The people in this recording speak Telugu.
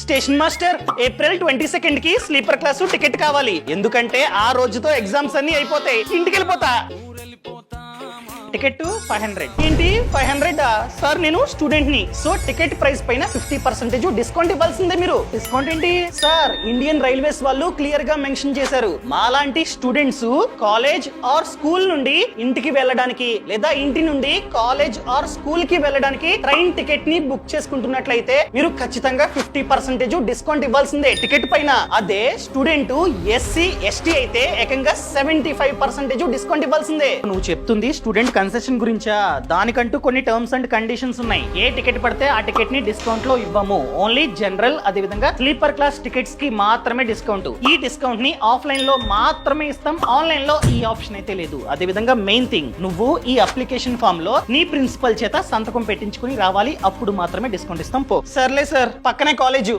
స్టేషన్ మాస్టర్ ఏప్రిల్ 22 కి స్లీపర్ క్లాస్ టికెట్ కావాలి, ఎందుకంటే ఆ రోజుతో ఎగ్జామ్స్ అన్ని అయిపోతాయి, ఇంటికి వెళ్ళిపోతా. టికెట్ 500. ఏంటి 500? సార్ నేను స్టూడెంట్ ని, సో టికెట్ ప్రైస్ పైన 50% డిస్కౌంట్ ఇవ్వాల్సిందే. మీరు డిస్కౌంట్ ఏంటి సార్? ఇండియన్ రైల్వేస్ వాళ్ళు క్లియర్ గా మెన్షన్ చేశారు, మాలాంటి స్టూడెంట్స్ కాలేజ్ ఆర్ స్కూల్ నుండి ఇంటికి వెళ్ళడానికి లేదా ఇంటి నుండి కాలేజ్ ఆర్ స్కూల్ కి వెళ్ళడానికి ట్రైన్ టికెట్ ని బుక్ చేసుకుంటున్నట్లయితే మీరు ఖచ్చితంగా 50% డిస్కౌంట్ ఇవ్వాల్సిందే టికెట్ పైన. అదే స్టూడెంట్ ఎస్సీ ఎస్టీ అయితే ఏకంగా 75% డిస్కౌంట్ ఇవ్వాల్సిందే. నువ్వు చెప్తుంది స్టూడెంట్ కన్సెషన్ గురించా? దానికంటూ కొన్ని టర్మ్స్ అండ్ కండిషన్స్ ఉన్నాయి. ఏ టికెట్ పడితే ఆ టికెట్ ని డిస్కౌంట్ లో ఇవ్వము. ఓన్లీ జనరల్ అదే విధంగా స్లీపర్ క్లాస్ టికెట్స్ కి మాత్రమే డిస్కౌంట్. ఈ డిస్కౌంట్ ని ఆఫ్లైన్ లో మాత్రమే ఇస్తాం, ఆన్లైన్ లో ఈ ఆప్షన్ అయితే లేదు. అదే విధంగా మెయిన్ థింగ్, నువ్వు ఈ అప్లికేషన్ ఫామ్ లో నీ ప్రిన్సిపల్ చేత సంతకం పెట్టించుకుని రావాలి, అప్పుడు మాత్రమే డిస్కౌంట్ ఇస్తాం. పో. సర్లే సార్, పక్కనే కాలేజ్.